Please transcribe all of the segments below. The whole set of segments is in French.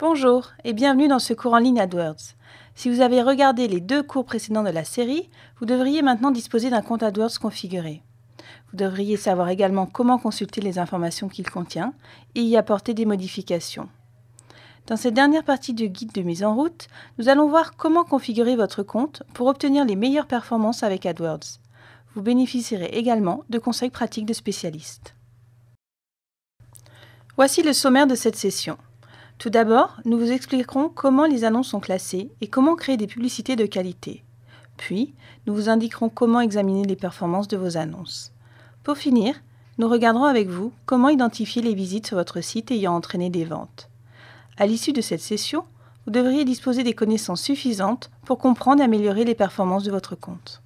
Bonjour et bienvenue dans ce cours en ligne AdWords. Si vous avez regardé les 2 cours précédents de la série, vous devriez maintenant disposer d'un compte AdWords configuré. Vous devriez savoir également comment consulter les informations qu'il contient et y apporter des modifications. Dans cette dernière partie du guide de mise en route, nous allons voir comment configurer votre compte pour obtenir les meilleures performances avec AdWords. Vous bénéficierez également de conseils pratiques de spécialistes. Voici le sommaire de cette session. Tout d'abord, nous vous expliquerons comment les annonces sont classées et comment créer des publicités de qualité. Puis, nous vous indiquerons comment examiner les performances de vos annonces. Pour finir, nous regarderons avec vous comment identifier les visites sur votre site ayant entraîné des ventes. À l'issue de cette session, vous devriez disposer des connaissances suffisantes pour comprendre et améliorer les performances de votre compte.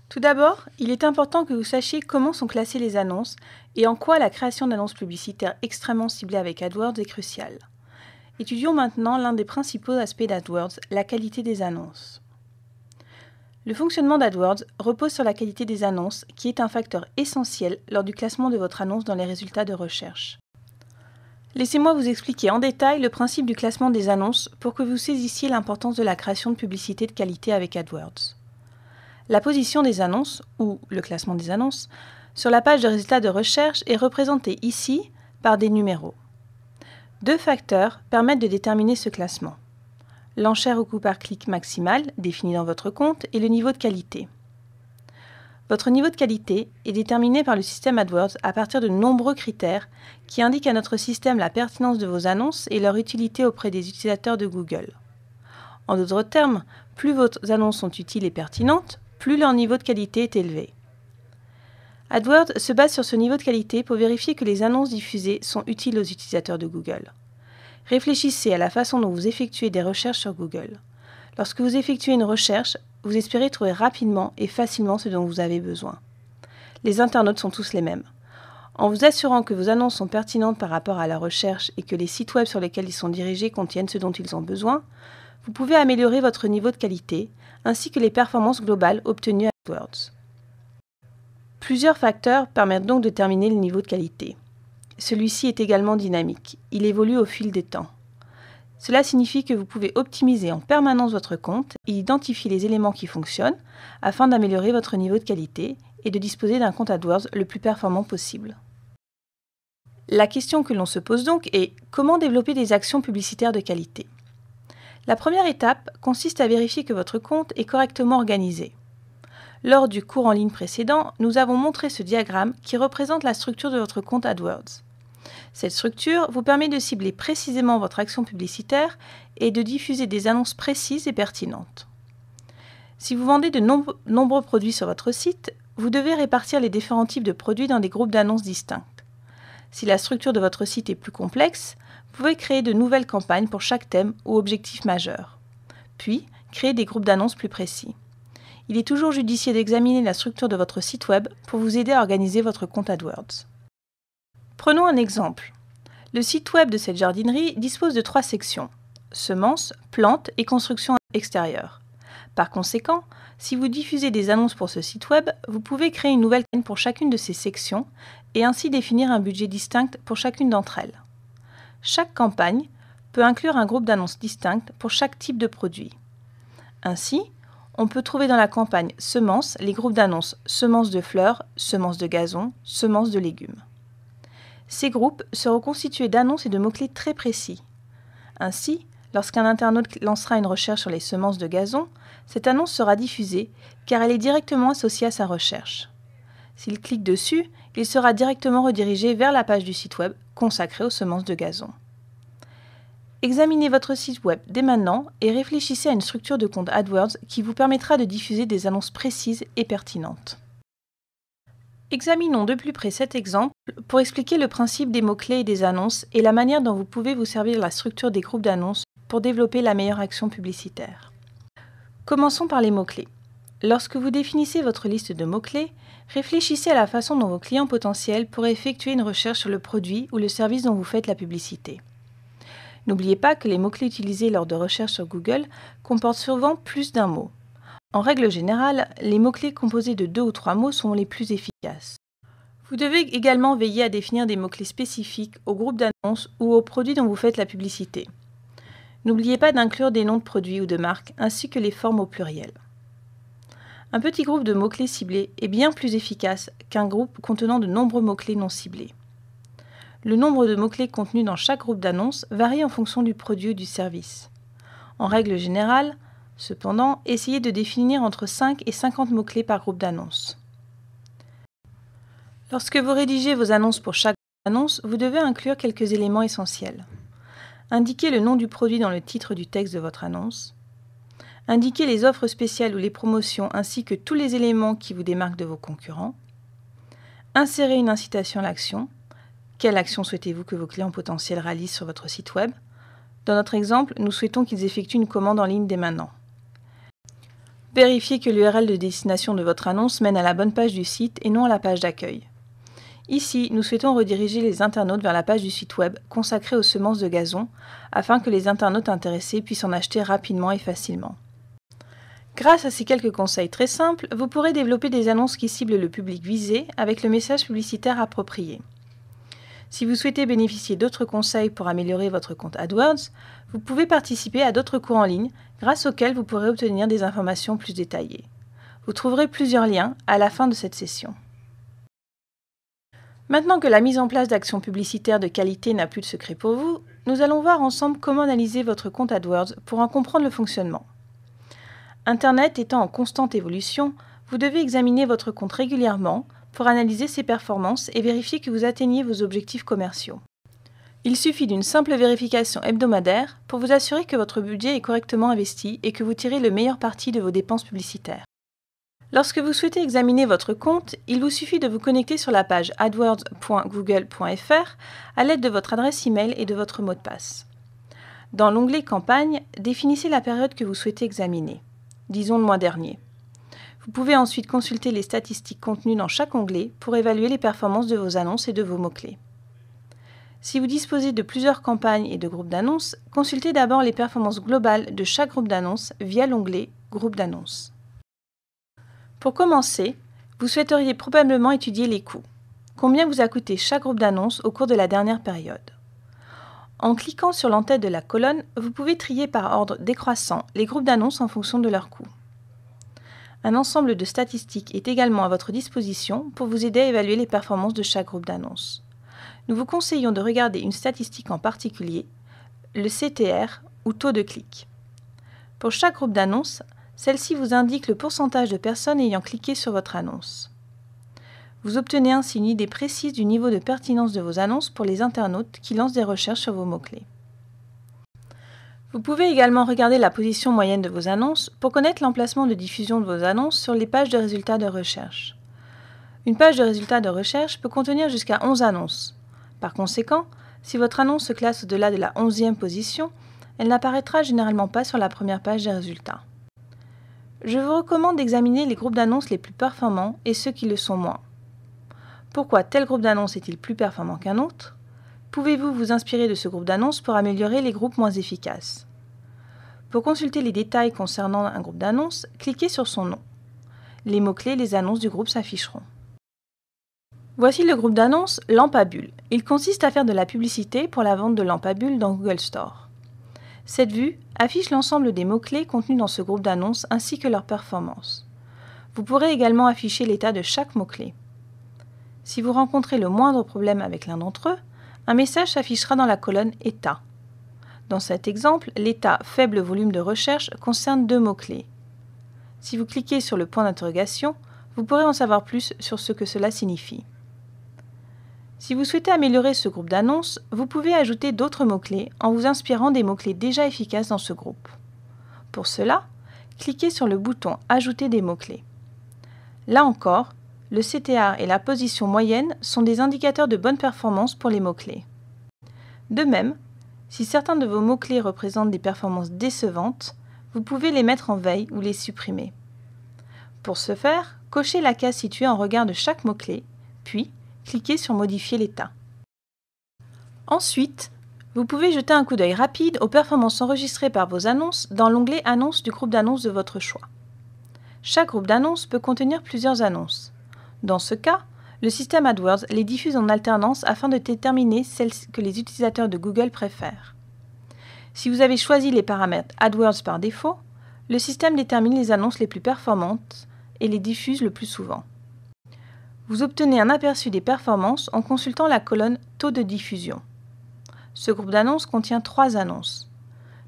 Tout d'abord, il est important que vous sachiez comment sont classées les annonces et en quoi la création d'annonces publicitaires extrêmement ciblées avec AdWords est cruciale. Étudions maintenant l'un des principaux aspects d'AdWords, la qualité des annonces. Le fonctionnement d'AdWords repose sur la qualité des annonces, qui est un facteur essentiel lors du classement de votre annonce dans les résultats de recherche. Laissez-moi vous expliquer en détail le principe du classement des annonces pour que vous saisissiez l'importance de la création de publicités de qualité avec AdWords. La position des annonces, ou le classement des annonces, sur la page de résultats de recherche est représentée ici par des numéros. 2 facteurs permettent de déterminer ce classement. L'enchère au coût par clic maximal, défini dans votre compte, et le niveau de qualité. Votre niveau de qualité est déterminé par le système AdWords à partir de nombreux critères qui indiquent à notre système la pertinence de vos annonces et leur utilité auprès des utilisateurs de Google. En d'autres termes, plus vos annonces sont utiles et pertinentes, plus leur niveau de qualité est élevé. AdWords se base sur ce niveau de qualité pour vérifier que les annonces diffusées sont utiles aux utilisateurs de Google. Réfléchissez à la façon dont vous effectuez des recherches sur Google. Lorsque vous effectuez une recherche, vous espérez trouver rapidement et facilement ce dont vous avez besoin. Les internautes sont tous les mêmes. En vous assurant que vos annonces sont pertinentes par rapport à la recherche et que les sites web sur lesquels ils sont dirigés contiennent ce dont ils ont besoin, vous pouvez améliorer votre niveau de qualité ainsi que les performances globales obtenues à AdWords. Plusieurs facteurs permettent donc de déterminer le niveau de qualité. Celui-ci est également dynamique. Il évolue au fil des temps. Cela signifie que vous pouvez optimiser en permanence votre compte et identifier les éléments qui fonctionnent afin d'améliorer votre niveau de qualité et de disposer d'un compte AdWords le plus performant possible. La question que l'on se pose donc est comment développer des actions publicitaires de qualité ? La première étape consiste à vérifier que votre compte est correctement organisé. Lors du cours en ligne précédent, nous avons montré ce diagramme qui représente la structure de votre compte AdWords. Cette structure vous permet de cibler précisément votre action publicitaire et de diffuser des annonces précises et pertinentes. Si vous vendez de nombreux produits sur votre site, vous devez répartir les différents types de produits dans des groupes d'annonces distincts. Si la structure de votre site est plus complexe, vous pouvez créer de nouvelles campagnes pour chaque thème ou objectif majeur. Puis, créer des groupes d'annonces plus précis. Il est toujours judicieux d'examiner la structure de votre site web pour vous aider à organiser votre compte AdWords. Prenons un exemple. Le site web de cette jardinerie dispose de 3 sections: semences, plantes et construction extérieure. Par conséquent, si vous diffusez des annonces pour ce site web, vous pouvez créer une nouvelle campagne pour chacune de ces sections et ainsi définir un budget distinct pour chacune d'entre elles. Chaque campagne peut inclure un groupe d'annonces distinctes pour chaque type de produit. Ainsi, on peut trouver dans la campagne semences les groupes d'annonces semences de fleurs, semences de gazon, semences de légumes. Ces groupes seront constitués d'annonces et de mots-clés très précis. Ainsi, lorsqu'un internaute lancera une recherche sur les semences de gazon, cette annonce sera diffusée car elle est directement associée à sa recherche. S'il clique dessus, il sera directement redirigé vers la page du site web consacrée aux semences de gazon. Examinez votre site web dès maintenant et réfléchissez à une structure de compte AdWords qui vous permettra de diffuser des annonces précises et pertinentes. Examinons de plus près cet exemple pour expliquer le principe des mots-clés et des annonces et la manière dont vous pouvez vous servir de la structure des groupes d'annonces pour développer la meilleure action publicitaire. Commençons par les mots-clés. Lorsque vous définissez votre liste de mots-clés, réfléchissez à la façon dont vos clients potentiels pourraient effectuer une recherche sur le produit ou le service dont vous faites la publicité. N'oubliez pas que les mots-clés utilisés lors de recherches sur Google comportent souvent plus d'un mot. En règle générale, les mots-clés composés de 2 ou 3 mots sont les plus efficaces. Vous devez également veiller à définir des mots-clés spécifiques au groupe d'annonces ou aux produits dont vous faites la publicité. N'oubliez pas d'inclure des noms de produits ou de marques ainsi que les formes au pluriel. Un petit groupe de mots-clés ciblés est bien plus efficace qu'un groupe contenant de nombreux mots-clés non ciblés. Le nombre de mots-clés contenus dans chaque groupe d'annonces varie en fonction du produit ou du service. En règle générale, cependant, essayez de définir entre 5 et 50 mots-clés par groupe d'annonces. Lorsque vous rédigez vos annonces pour chaque annonce, vous devez inclure quelques éléments essentiels. Indiquez le nom du produit dans le titre du texte de votre annonce. Indiquez les offres spéciales ou les promotions ainsi que tous les éléments qui vous démarquent de vos concurrents. Insérez une incitation à l'action. Quelle action souhaitez-vous que vos clients potentiels réalisent sur votre site web? Dans notre exemple, nous souhaitons qu'ils effectuent une commande en ligne dès maintenant. Vérifiez que l'URL de destination de votre annonce mène à la bonne page du site et non à la page d'accueil. Ici, nous souhaitons rediriger les internautes vers la page du site web consacrée aux semences de gazon afin que les internautes intéressés puissent en acheter rapidement et facilement. Grâce à ces quelques conseils très simples, vous pourrez développer des annonces qui ciblent le public visé avec le message publicitaire approprié. Si vous souhaitez bénéficier d'autres conseils pour améliorer votre compte AdWords, vous pouvez participer à d'autres cours en ligne grâce auxquels vous pourrez obtenir des informations plus détaillées. Vous trouverez plusieurs liens à la fin de cette session. Maintenant que la mise en place d'actions publicitaires de qualité n'a plus de secret pour vous, nous allons voir ensemble comment analyser votre compte AdWords pour en comprendre le fonctionnement. Internet étant en constante évolution, vous devez examiner votre compte régulièrement pour analyser ses performances et vérifier que vous atteignez vos objectifs commerciaux. Il suffit d'une simple vérification hebdomadaire pour vous assurer que votre budget est correctement investi et que vous tirez le meilleur parti de vos dépenses publicitaires. Lorsque vous souhaitez examiner votre compte, il vous suffit de vous connecter sur la page adwords.google.fr à l'aide de votre adresse email et de votre mot de passe. Dans l'onglet Campagne, définissez la période que vous souhaitez examiner, disons le mois dernier. Vous pouvez ensuite consulter les statistiques contenues dans chaque onglet pour évaluer les performances de vos annonces et de vos mots-clés. Si vous disposez de plusieurs campagnes et de groupes d'annonces, consultez d'abord les performances globales de chaque groupe d'annonces via l'onglet Groupe d'annonces. Pour commencer, vous souhaiteriez probablement étudier les coûts. Combien vous a coûté chaque groupe d'annonces au cours de la dernière période? En cliquant sur l'entête de la colonne, vous pouvez trier par ordre décroissant les groupes d'annonces en fonction de leur coût. Un ensemble de statistiques est également à votre disposition pour vous aider à évaluer les performances de chaque groupe d'annonces. Nous vous conseillons de regarder une statistique en particulier, le CTR ou taux de clic. Pour chaque groupe d'annonces, celle-ci vous indique le pourcentage de personnes ayant cliqué sur votre annonce. Vous obtenez ainsi une idée précise du niveau de pertinence de vos annonces pour les internautes qui lancent des recherches sur vos mots-clés. Vous pouvez également regarder la position moyenne de vos annonces pour connaître l'emplacement de diffusion de vos annonces sur les pages de résultats de recherche. Une page de résultats de recherche peut contenir jusqu'à 11 annonces. Par conséquent, si votre annonce se classe au-delà de la 11e position, elle n'apparaîtra généralement pas sur la première page des résultats. Je vous recommande d'examiner les groupes d'annonces les plus performants et ceux qui le sont moins. Pourquoi tel groupe d'annonces est-il plus performant qu'un autre? Pouvez-vous vous inspirer de ce groupe d'annonces pour améliorer les groupes moins efficaces? Pour consulter les détails concernant un groupe d'annonces, cliquez sur son nom. Les mots-clés et les annonces du groupe s'afficheront. Voici le groupe d'annonces Lampe à bulles. Il consiste à faire de la publicité pour la vente de lampes à bulles dans Google Store. Cette vue affiche l'ensemble des mots-clés contenus dans ce groupe d'annonces ainsi que leurs performances. Vous pourrez également afficher l'état de chaque mot-clé. Si vous rencontrez le moindre problème avec l'un d'entre eux, un message s'affichera dans la colonne « État ». Dans cet exemple, l'état « Faible volume de recherche » concerne 2 mots-clés. Si vous cliquez sur le point d'interrogation, vous pourrez en savoir plus sur ce que cela signifie. Si vous souhaitez améliorer ce groupe d'annonces, vous pouvez ajouter d'autres mots-clés en vous inspirant des mots-clés déjà efficaces dans ce groupe. Pour cela, cliquez sur le bouton « Ajouter des mots-clés ». Là encore, le CTR et la position moyenne sont des indicateurs de bonne performance pour les mots-clés. De même, si certains de vos mots-clés représentent des performances décevantes, vous pouvez les mettre en veille ou les supprimer. Pour ce faire, cochez la case située en regard de chaque mot-clé, puis cliquez sur Modifier l'état. Ensuite, vous pouvez jeter un coup d'œil rapide aux performances enregistrées par vos annonces dans l'onglet Annonces du groupe d'annonces de votre choix. Chaque groupe d'annonces peut contenir plusieurs annonces. Dans ce cas, Le système AdWords les diffuse en alternance afin de déterminer celles que les utilisateurs de Google préfèrent. Si vous avez choisi les paramètres AdWords par défaut, le système détermine les annonces les plus performantes et les diffuse le plus souvent. Vous obtenez un aperçu des performances en consultant la colonne Taux de diffusion. Ce groupe d'annonces contient 3 annonces.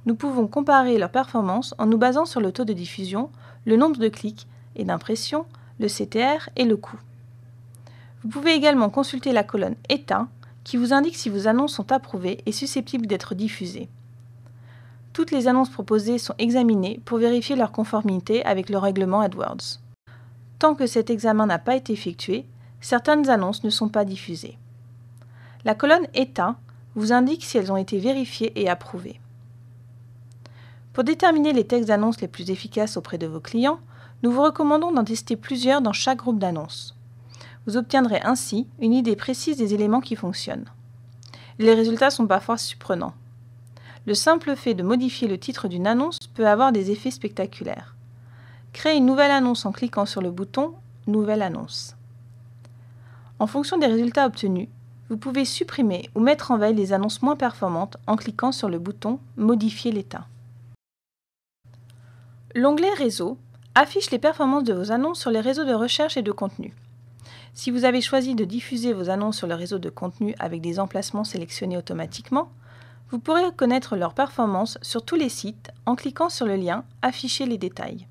Nous pouvons comparer leurs performances en nous basant sur le taux de diffusion, le nombre de clics et d'impressions, le CTR et le coût. Vous pouvez également consulter la colonne État qui vous indique si vos annonces sont approuvées et susceptibles d'être diffusées. Toutes les annonces proposées sont examinées pour vérifier leur conformité avec le règlement AdWords. Tant que cet examen n'a pas été effectué, certaines annonces ne sont pas diffusées. La colonne État vous indique si elles ont été vérifiées et approuvées. Pour déterminer les textes d'annonces les plus efficaces auprès de vos clients, nous vous recommandons d'en tester plusieurs dans chaque groupe d'annonces. Vous obtiendrez ainsi une idée précise des éléments qui fonctionnent. Les résultats sont parfois surprenants. Le simple fait de modifier le titre d'une annonce peut avoir des effets spectaculaires. Créez une nouvelle annonce en cliquant sur le bouton « Nouvelle annonce ». En fonction des résultats obtenus, vous pouvez supprimer ou mettre en veille les annonces moins performantes en cliquant sur le bouton « Modifier l'état ». L'onglet « Réseaux » affiche les performances de vos annonces sur les réseaux de recherche et de contenu. Si vous avez choisi de diffuser vos annonces sur le réseau de contenu avec des emplacements sélectionnés automatiquement, vous pourrez connaître leurs performances sur tous les sites en cliquant sur le lien « Afficher les détails ».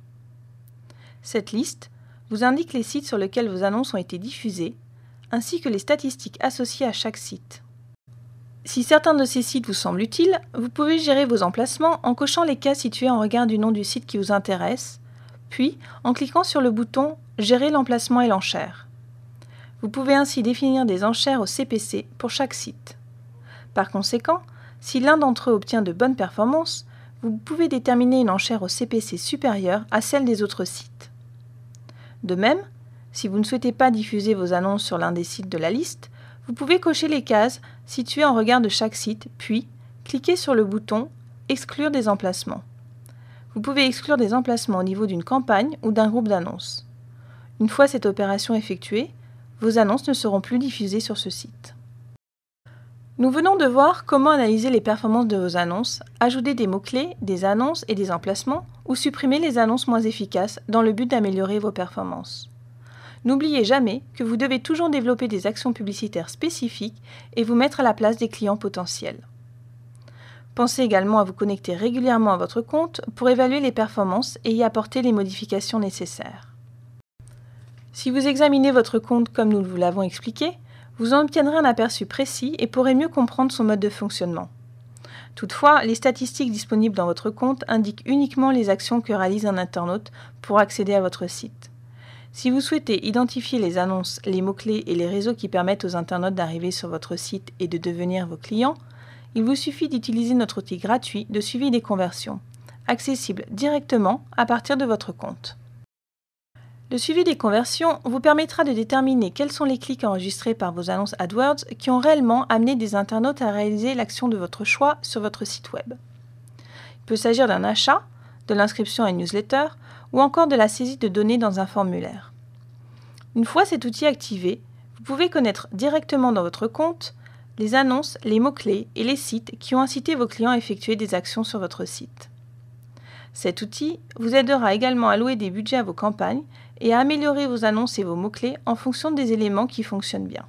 Cette liste vous indique les sites sur lesquels vos annonces ont été diffusées, ainsi que les statistiques associées à chaque site. Si certains de ces sites vous semblent utiles, vous pouvez gérer vos emplacements en cochant les cases situées en regard du nom du site qui vous intéresse, puis en cliquant sur le bouton « Gérer l'emplacement et l'enchère ». Vous pouvez ainsi définir des enchères au CPC pour chaque site. Par conséquent, si l'un d'entre eux obtient de bonnes performances, vous pouvez déterminer une enchère au CPC supérieure à celle des autres sites. De même, si vous ne souhaitez pas diffuser vos annonces sur l'un des sites de la liste, vous pouvez cocher les cases situées en regard de chaque site, puis cliquer sur le bouton « Exclure des emplacements ». Vous pouvez exclure des emplacements au niveau d'une campagne ou d'un groupe d'annonces. Une fois cette opération effectuée, vos annonces ne seront plus diffusées sur ce site. Nous venons de voir comment analyser les performances de vos annonces, ajouter des mots-clés, des annonces et des emplacements, ou supprimer les annonces moins efficaces dans le but d'améliorer vos performances. N'oubliez jamais que vous devez toujours développer des actions publicitaires spécifiques et vous mettre à la place des clients potentiels. Pensez également à vous connecter régulièrement à votre compte pour évaluer les performances et y apporter les modifications nécessaires. Si vous examinez votre compte comme nous vous l'avons expliqué, vous en obtiendrez un aperçu précis et pourrez mieux comprendre son mode de fonctionnement. Toutefois, les statistiques disponibles dans votre compte indiquent uniquement les actions que réalise un internaute pour accéder à votre site. Si vous souhaitez identifier les annonces, les mots-clés et les réseaux qui permettent aux internautes d'arriver sur votre site et de devenir vos clients, il vous suffit d'utiliser notre outil gratuit de suivi des conversions, accessible directement à partir de votre compte. Le suivi des conversions vous permettra de déterminer quels sont les clics enregistrés par vos annonces AdWords qui ont réellement amené des internautes à réaliser l'action de votre choix sur votre site web. Il peut s'agir d'un achat, de l'inscription à une newsletter ou encore de la saisie de données dans un formulaire. Une fois cet outil activé, vous pouvez connaître directement dans votre compte les annonces, les mots-clés et les sites qui ont incité vos clients à effectuer des actions sur votre site. Cet outil vous aidera également à allouer des budgets à vos campagnes et à améliorer vos annonces et vos mots-clés en fonction des éléments qui fonctionnent bien.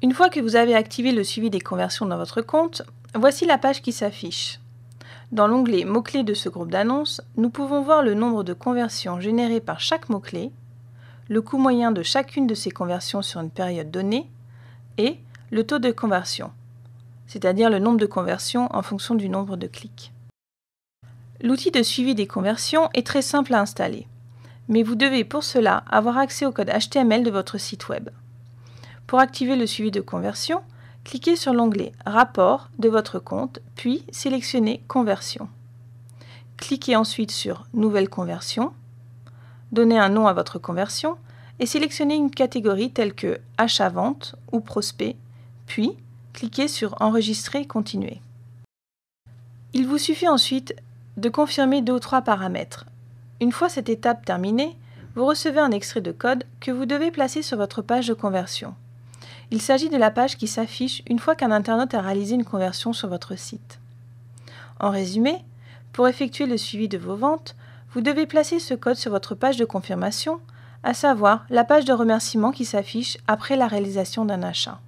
Une fois que vous avez activé le suivi des conversions dans votre compte, voici la page qui s'affiche. Dans l'onglet mots-clés de ce groupe d'annonces, nous pouvons voir le nombre de conversions générées par chaque mot-clé, le coût moyen de chacune de ces conversions sur une période donnée et le taux de conversion, c'est-à-dire le nombre de conversions en fonction du nombre de clics. L'outil de suivi des conversions est très simple à installer, mais vous devez pour cela avoir accès au code HTML de votre site web. Pour activer le suivi de conversion, cliquez sur l'onglet « Rapport » de votre compte, puis sélectionnez « Conversion ». Cliquez ensuite sur « Nouvelle conversion », donnez un nom à votre conversion et sélectionnez une catégorie telle que « Achat-vente » ou « Prospect », puis cliquez sur « Enregistrer, continuer ». Il vous suffit ensuite de confirmer 2 ou 3 paramètres. Une fois cette étape terminée, vous recevez un extrait de code que vous devez placer sur votre page de conversion. Il s'agit de la page qui s'affiche une fois qu'un internaute a réalisé une conversion sur votre site. En résumé, pour effectuer le suivi de vos ventes, vous devez placer ce code sur votre page de confirmation, à savoir la page de remerciement qui s'affiche après la réalisation d'un achat.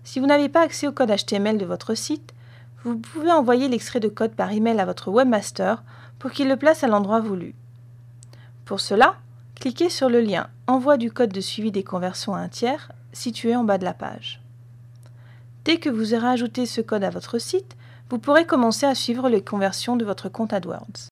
Si vous n'avez pas accès au code HTML de votre site, vous pouvez envoyer l'extrait de code par email à votre webmaster pour qu'il le place à l'endroit voulu. Pour cela, cliquez sur le lien « Envoi du code de suivi des conversions à un tiers » situé en bas de la page. Dès que vous aurez ajouté ce code à votre site, vous pourrez commencer à suivre les conversions de votre compte AdWords.